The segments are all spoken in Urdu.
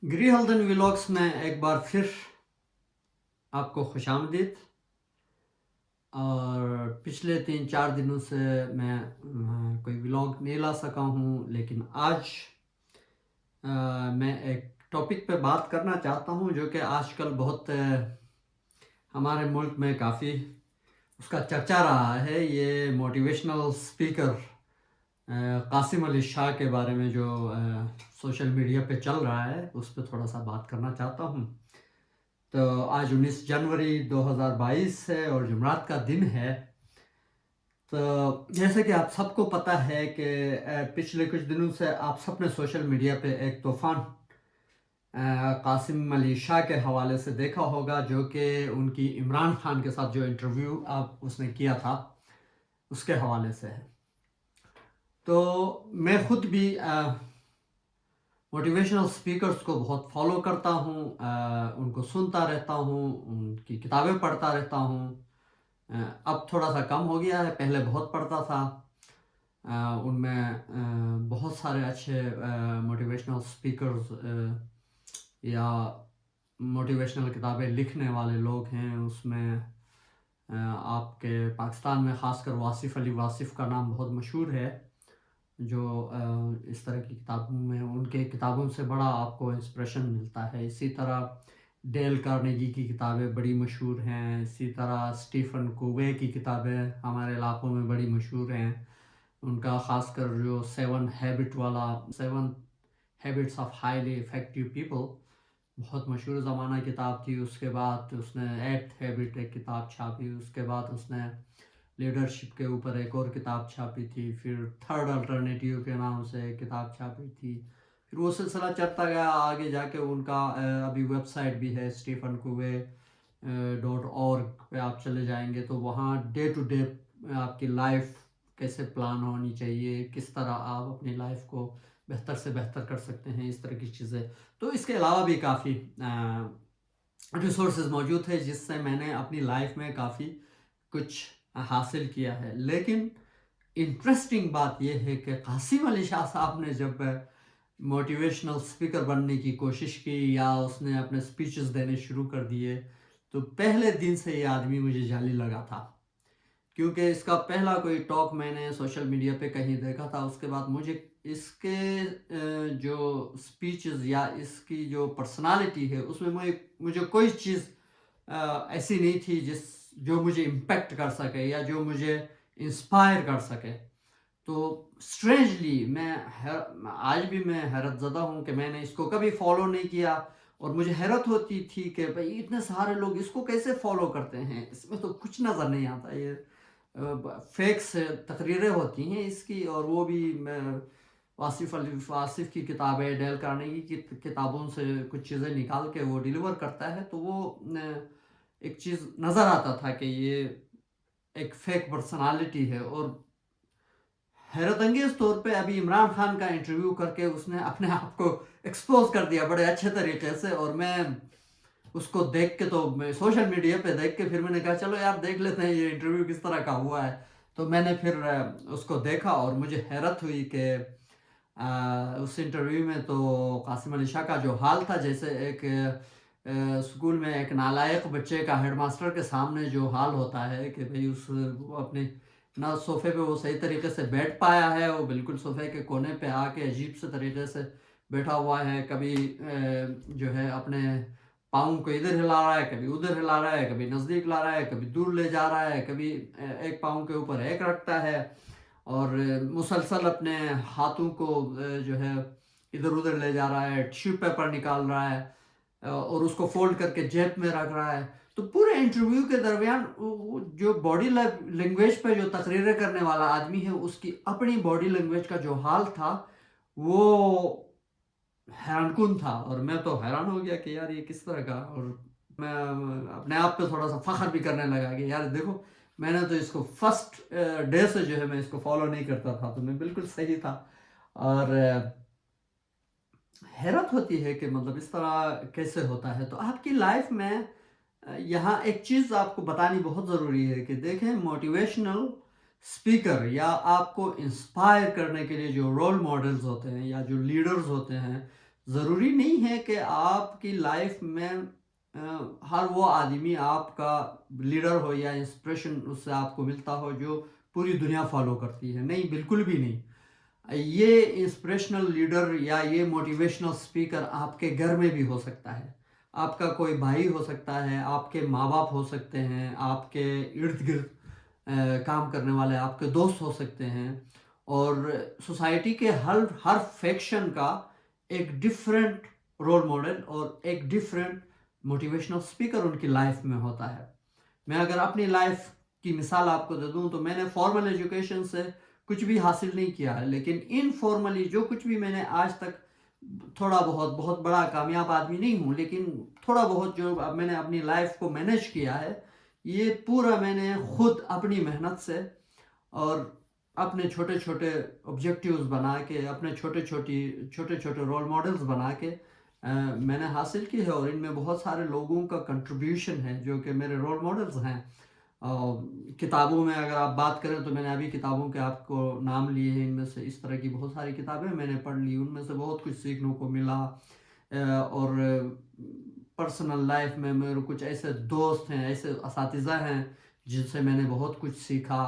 گری ہلدن ولاگس میں ایک بار پھر آپ کو خوش آمدید۔ اور پچھلے 3-4 دنوں سے میں کوئی ولاگ نہیں لا سکا ہوں، لیکن آج میں ایک ٹاپک پہ بات کرنا چاہتا ہوں جو کہ آج کل بہت ہمارے ملک میں کافی اس کا چرچا رہا ہے۔ یہ موٹیویشنل سپیکر قاسم علی شاہ کے بارے میں جو سوشل میڈیا پہ چل رہا ہے، اس پہ تھوڑا سا بات کرنا چاہتا ہوں۔ تو آج 19 جنوری 2022 ہے اور جمعرات کا دن ہے۔ تو جیسے کہ آپ سب کو پتہ ہے کہ پچھلے کچھ دنوں سے آپ سب نے سوشل میڈیا پہ ایک طوفان قاسم علی شاہ کے حوالے سے دیکھا ہوگا، جو کہ ان کی عمران خان کے ساتھ جو انٹرویو اس نے کیا تھا اس کے حوالے سے ہے۔ تو میں خود بھی موٹیویشنل سپیکرز کو بہت فالو کرتا ہوں، ان کو سنتا رہتا ہوں، ان کی کتابیں پڑھتا رہتا ہوں۔ اب تھوڑا سا کم ہو گیا ہے، پہلے بہت پڑھتا تھا۔ ان میں بہت سارے اچھے موٹیویشنل سپیکرز یا موٹیویشنل کتابیں لکھنے والے لوگ ہیں۔ اس میں آپ کے پاکستان میں خاص کر واصف علی واصف کا نام بہت مشہور ہے، جو اس طرح کی کتابوں میں ان کے کتابوں سے بڑا آپ کو انسپریشن ملتا ہے۔ اسی طرح ڈیل کارنیگی کی کتابیں بڑی مشہور ہیں۔ اسی طرح اسٹیفن کووے کی کتابیں ہمارے علاقوں میں بڑی مشہور ہیں۔ ان کا خاص کر جو 7 habits of highly effective people بہت مشہور زمانہ کتاب تھی۔ اس کے بعد اس نے 8th ہیبٹ ایک کتاب چھاپی، اس کے بعد اس نے لیڈرشپ کے اوپر ایک اور کتاب چھاپی تھی، پھر 3rd الٹرنیٹیو کے نام سے ایک کتاب چھاپی تھی۔ پھر وہ سلسلہ چلتا گیا آگے جا کے۔ ان کا ابھی ویب سائٹ بھی ہے stephenkovey.org پہ آپ چلے جائیں گے تو وہاں ڈے ٹو ڈے آپ کی لائف کیسے پلان ہونی چاہیے، کس طرح آپ اپنی لائف کو بہتر سے بہتر کر سکتے ہیں، اس طرح کی چیزیں۔ تو اس کے علاوہ بھی کافی ریسورسز موجود ہے جس سے میں نے اپنی لائف میں کافی کچھ حاصل کیا ہے۔ لیکن انٹرسٹنگ بات یہ ہے کہ قاسم علی شاہ صاحب نے جب موٹیویشنل سپیکر بننے کی کوشش کی یا اس نے اپنے سپیچز دینے شروع کر دیے، تو پہلے دن سے یہ آدمی مجھے جعلی لگا تھا، کیونکہ اس کا پہلا کوئی ٹاک میں نے سوشل میڈیا پہ کہیں دیکھا تھا۔ اس کے بعد مجھے اس کے جو سپیچز یا اس کی جو پرسنالٹی ہے اس میں مجھے کوئی چیز ایسی نہیں تھی جو مجھے امپیکٹ کر سکے یا جو مجھے انسپائر کر سکے۔ تو اسٹرینجلی آج بھی میں حیرت زدہ ہوں کہ میں نے اس کو کبھی فالو نہیں کیا، اور مجھے حیرت ہوتی تھی کہ بھئی اتنے سارے لوگ اس کو کیسے فالو کرتے ہیں، اس میں تو کچھ نظر نہیں آتا، یہ فیکس تقریریں ہوتی ہیں اس کی۔ اور وہ بھی واصف علی واصف کی کتابیں، ڈیل کارنیگی کی کتابوں سے کچھ چیزیں نکال کے وہ ڈیلیور کرتا ہے، تو وہ ایک چیز نظر آتا تھا کہ یہ ایک فیک پرسنالٹی ہے۔ اور حیرت انگیز طور پہ ابھی عمران خان کا انٹرویو کر کے اس نے اپنے آپ کو ایکسپوز کر دیا بڑے اچھے طریقے سے، اور میں اس کو دیکھ کے، تو میں سوشل میڈیا پہ دیکھ کے پھر میں نے کہا چلو یار دیکھ لیتے ہیں یہ انٹرویو کس طرح کا ہوا ہے۔ تو میں نے پھر اس کو دیکھا اور مجھے حیرت ہوئی کہ اس انٹرویو میں تو قاسم علی شاہ کا جو حال تھا، جیسے ایک اسکول میں ایک نالائق بچے کا ہیڈ ماسٹر کے سامنے جو حال ہوتا ہے کہ بھئی وہ اپنے نہ صوفے پہ وہ صحیح طریقے سے بیٹھ پایا ہے، وہ بالکل صوفے کے کونے پہ آ کے عجیب سے طریقے سے بیٹھا ہوا ہے، کبھی جو ہے اپنے پاؤں کو ادھر ہلا رہا ہے، کبھی ادھر ہلا رہا ہے، کبھی نزدیک لا رہا ہے، کبھی دور لے جا رہا ہے، کبھی ایک پاؤں کے اوپر ایک رکھتا ہے، اور مسلسل اپنے ہاتھوں کو جو ہے ادھر ادھر لے جا رہا ہے، ٹیشو پیپر نکال رہا ہے اور اس کو فولڈ کر کے جیب میں رکھ رہا ہے۔ تو پورے انٹرویو کے درمیان جو باڈی لینگویج پہ جو تقریریں کرنے والا آدمی ہے، اس کی اپنی باڈی لینگویج کا جو حال تھا وہ حیران کن تھا، اور میں تو حیران ہو گیا کہ یار یہ کس طرح کا۔ اور میں اپنے آپ پہ تھوڑا سا فخر بھی کرنے لگا کہ یار دیکھو، میں نے تو اس کو فرسٹ ڈے سے جو ہے میں اس کو فالو نہیں کرتا تھا، تو میں بالکل صحیح تھا۔ اور حیرت ہوتی ہے کہ مطلب اس طرح کیسے ہوتا ہے۔ تو آپ کی لائف میں یہاں ایک چیز آپ کو بتانی بہت ضروری ہے کہ دیکھیں، موٹیویشنل سپیکر یا آپ کو انسپائر کرنے کے لیے جو رول ماڈلز ہوتے ہیں یا جو لیڈرز ہوتے ہیں، ضروری نہیں ہے کہ آپ کی لائف میں ہر وہ آدمی آپ کا لیڈر ہو یا انسپریشن اس سے آپ کو ملتا ہو جو پوری دنیا فالو کرتی ہے. نہیں، بالکل بھی نہیں. یہ انسپریشنل لیڈر یا یہ موٹیویشنل سپیکر آپ کے گھر میں بھی ہو سکتا ہے. آپ کا کوئی بھائی ہو سکتا ہے، آپ کے ماں باپ ہو سکتے ہیں، آپ کے ارد گرد کام کرنے والے آپ کے دوست ہو سکتے ہیں. اور سوسائٹی کے ہر فیکشن کا ایک ڈفرینٹ رول ماڈل اور ایک ڈفرینٹ موٹیویشنل سپیکر ان کی لائف میں ہوتا ہے. میں اگر اپنی لائف کی مثال آپ کو دے دوں تو میں نے فارمل ایجوکیشن سے کچھ بھی حاصل نہیں کیا ہے، لیکن انفارملی جو کچھ بھی میں نے آج تک تھوڑا بہت بڑا کامیاب آدمی نہیں ہوں، لیکن تھوڑا بہت جو میں نے اپنی لائف کو مینیج کیا ہے، یہ پورا میں نے خود اپنی محنت سے اور اپنے چھوٹے چھوٹے آبجیکٹیوز بنا کے، اپنے چھوٹے چھوٹے رول ماڈلز بنا کے میں نے حاصل کی ہے. اور ان میں بہت سارے لوگوں کا کنٹریبیوشن ہے جو کہ میرے رول ماڈلز ہیں. کتابوں میں اگر آپ بات کریں تو میں نے ابھی کتابوں کے آپ کو نام لیے ہیں، ان میں سے اس طرح کی بہت ساری کتابیں میں نے پڑھ لی، ان میں سے بہت کچھ سیکھنے کو ملا. اور پرسنل لائف میں میرے کچھ ایسے دوست ہیں، ایسے اساتذہ ہیں جن سے میں نے بہت کچھ سیکھا.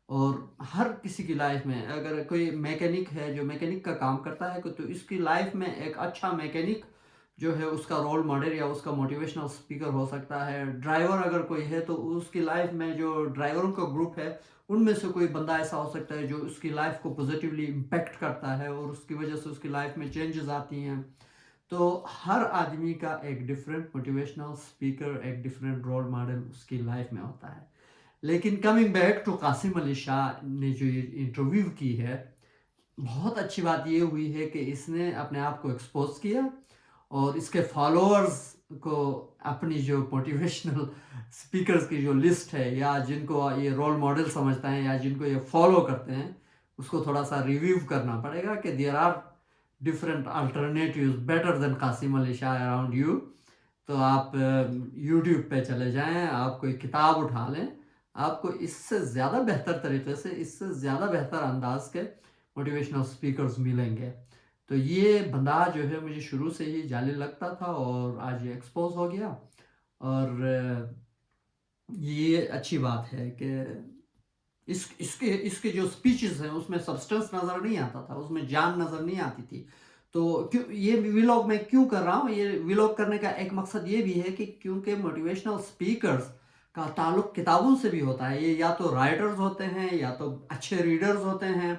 اور ہر کسی کی لائف میں اگر کوئی میکینک ہے جو میکینک کا کام کرتا ہے تو اس کی لائف میں ایک اچھا میکینک جو ہے اس کا رول ماڈل یا اس کا موٹیویشنل سپیکر ہو سکتا ہے. ڈرائیور اگر کوئی ہے تو اس کی لائف میں جو ڈرائیوروں کا گروپ ہے ان میں سے کوئی بندہ ایسا ہو سکتا ہے جو اس کی لائف کو پوزیٹیولی امپیکٹ کرتا ہے اور اس کی وجہ سے اس کی لائف میں چینجز آتی ہیں. تو ہر آدمی کا ایک ڈفرینٹ موٹیویشنل سپیکر، ایک ڈفرینٹ رول ماڈل اس کی لائف میں ہوتا ہے. لیکن coming back to Qasim Ali شاہ نے جو یہ انٹرویو کی ہے، بہت اچھی بات یہ ہوئی ہے کہ اس نے اپنے آپ کو ایکسپوز کیا اور اس کے فالوورز کو اپنی جو موٹیویشنل سپیکرز کی جو لسٹ ہے یا جن کو یہ رول ماڈل سمجھتا ہے یا جن کو یہ فالو کرتے ہیں اس کو تھوڑا سا ریویو کرنا پڑے گا کہ there are different alternatives better than Qasim Ali Shah around you. تو آپ یوٹیوب پہ چلے جائیں، آپ کوئی کتاب اٹھا لیں، آپ کو اس سے زیادہ بہتر طریقے سے، اس سے زیادہ بہتر انداز کے موٹیویشنل سپیکرز ملیں گے. تو یہ بندہ جو ہے مجھے شروع سے ہی جعلی لگتا تھا اور آج یہ ایکسپوز ہو گیا. اور یہ اچھی بات ہے کہ اس کے جو سپیچز ہیں اس میں سبسٹنس نظر نہیں آتا تھا، اس میں جان نظر نہیں آتی تھی. تو یہ ویلاگ میں کیوں کر رہا ہوں؟ یہ ویلاگ کرنے کا ایک مقصد یہ بھی ہے کہ کیونکہ موٹیویشنل سپیکرز کا تعلق کتابوں سے بھی ہوتا ہے. یہ یا تو رائٹرز ہوتے ہیں یا تو اچھے ریڈرز ہوتے ہیں،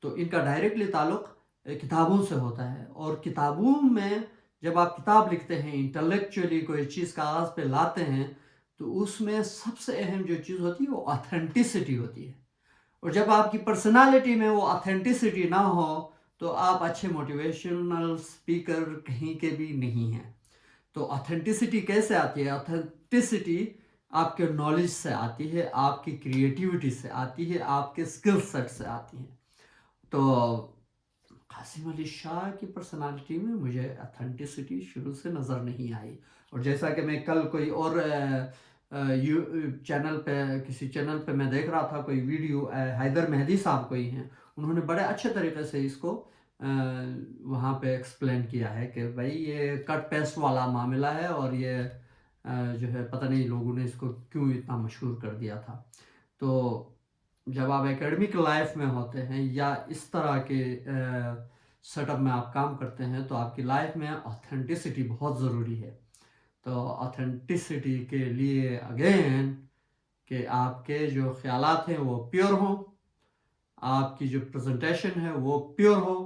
تو ان کا ڈائریکٹلی تعلق کتابوں سے ہوتا ہے. اور کتابوں میں جب آپ کتاب لکھتے ہیں، انٹلیکچولی کوئی چیز کاغذ پہ لاتے ہیں، تو اس میں سب سے اہم جو چیز ہوتی ہے وہ آتھینٹسٹی ہوتی ہے. اور جب آپ کی پرسنالٹی میں وہ آتھینٹسٹی نہ ہو تو آپ اچھے موٹیویشنل سپیکر کہیں کے بھی نہیں ہیں. تو آتھینٹسٹی کیسے آتی ہے؟ آتھینٹسٹی آپ کے نالج سے آتی ہے، آپ کی کریٹیوٹی سے آتی ہے، آپ کے اسکل سیٹ سے آتی ہے. تو قاسم علی شاہ کی پرسنالٹی میں مجھے اتھینٹسٹی شروع سے نظر نہیں آئی. اور جیسا کہ میں کل کوئی اور چینل پہ، کسی چینل پہ میں دیکھ رہا تھا کوئی ویڈیو، حیدر مہدی صاحب کوئی ہیں، انہوں نے بڑے اچھے طریقے سے اس کو وہاں پہ ایکسپلین کیا ہے کہ بھائی یہ کٹ پیسٹ والا معاملہ ہے اور یہ جو ہے پتہ نہیں لوگوں نے اس کو کیوں اتنا مشہور کر دیا تھا. تو جب آپ اکیڈمک لائف میں ہوتے ہیں یا اس طرح کے سیٹ اپ میں آپ کام کرتے ہیں تو آپ کی لائف میں آتھینٹسٹی بہت ضروری ہے. تو آتھینٹسٹی کے لیے اگین کہ آپ کے جو خیالات ہیں وہ پیور ہوں، آپ کی جو پریزنٹیشن ہے وہ پیور ہو،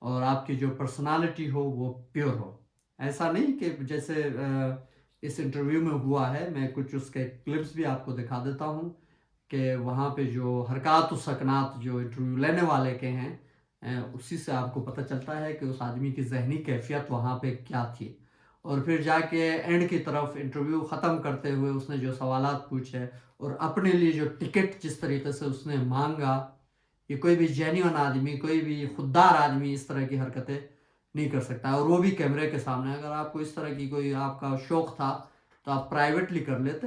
اور آپ کی جو پرسنالٹی ہو وہ پیور ہو. ایسا نہیں کہ جیسے اس انٹرویو میں ہوا ہے، میں کچھ اس کے کلپس بھی آپ کو دکھا دیتا ہوں کہ وہاں پہ جو حرکات و سکنات جو انٹرویو لینے والے کے ہیں اسی سے آپ کو پتہ چلتا ہے کہ اس آدمی کی ذہنی کیفیت وہاں پہ کیا تھی. اور پھر جا کے اینڈ کی طرف انٹرویو ختم کرتے ہوئے اس نے جو سوالات پوچھے اور اپنے لیے جو ٹکٹ جس طریقے سے اس نے مانگا، یہ کوئی بھی جینیون آدمی، کوئی بھی خوددار آدمی اس طرح کی حرکتیں نہیں کر سکتا. اور وہ بھی کیمرے کے سامنے. اگر آپ کو اس طرح کی کوئی آپ کا شوق تھا تو آپ پرائیویٹلی کر لیتے.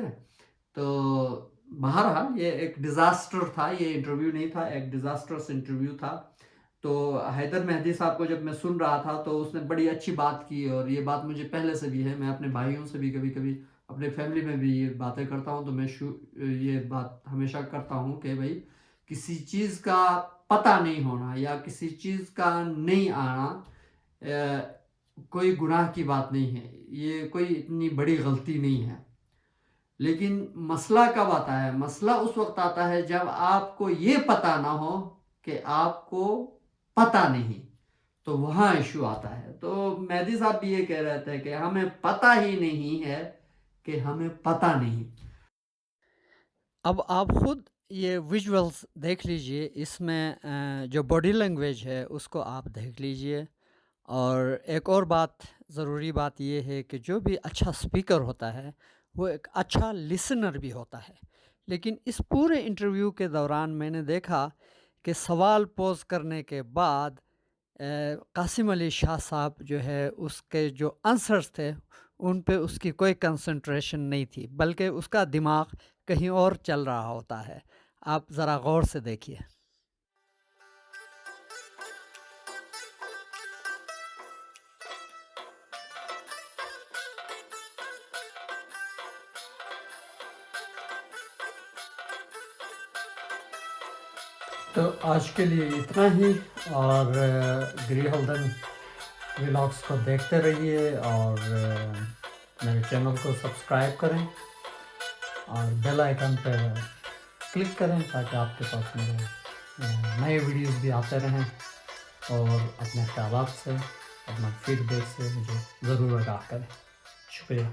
تو بہرحال یہ ایک ڈیزاسٹر تھا، یہ انٹرویو نہیں تھا، ایک ڈیزاسٹرس انٹرویو تھا. تو حیدر مہدی صاحب کو جب میں سن رہا تھا تو اس نے بڑی اچھی بات کی، اور یہ بات مجھے پہلے سے بھی ہے، میں اپنے بھائیوں سے بھی کبھی کبھی اپنے فیملی میں بھی یہ باتیں کرتا ہوں، تو میں یہ بات ہمیشہ کرتا ہوں کہ بھائی کسی چیز کا پتہ نہیں ہونا یا کسی چیز کا نہیں آنا کوئی گناہ کی بات نہیں ہے، یہ کوئی اتنی بڑی غلطی نہیں ہے. لیکن مسئلہ کب آتا ہے؟ مسئلہ اس وقت آتا ہے جب آپ کو یہ پتہ نہ ہو کہ آپ کو پتہ نہیں، تو وہاں ایشو آتا ہے. تو مہدی صاحب بھی یہ کہہ رہے تھے کہ ہمیں پتہ ہی نہیں ہے کہ ہمیں پتہ نہیں. اب آپ خود یہ ویژولز دیکھ لیجئے، اس میں جو باڈی لینگویج ہے اس کو آپ دیکھ لیجئے. اور ایک اور بات، ضروری بات یہ ہے کہ جو بھی اچھا اسپیکر ہوتا ہے وہ ایک اچھا لسنر بھی ہوتا ہے. لیکن اس پورے انٹرویو کے دوران میں نے دیکھا کہ سوال پوز کرنے کے بعد قاسم علی شاہ صاحب جو ہے اس کے جو آنسرز تھے ان پہ اس کی کوئی کنسنٹریشن نہیں تھی، بلکہ اس کا دماغ کہیں اور چل رہا ہوتا ہے. آپ ذرا غور سے دیکھیے. تو آج کے لیے اتنا ہی، اور گری ہلدن ولاگس کو دیکھتے رہیے، اور میرے چینل کو سبسکرائب کریں اور بیل آئیکن پہ کلک کریں تاکہ آپ کے پاس میرے نئے ویڈیوز بھی آتے رہیں. اور اپنے خیالات سے، اپنا فیڈ بیک سے مجھے ضرور آگاہ کریں. شکریہ.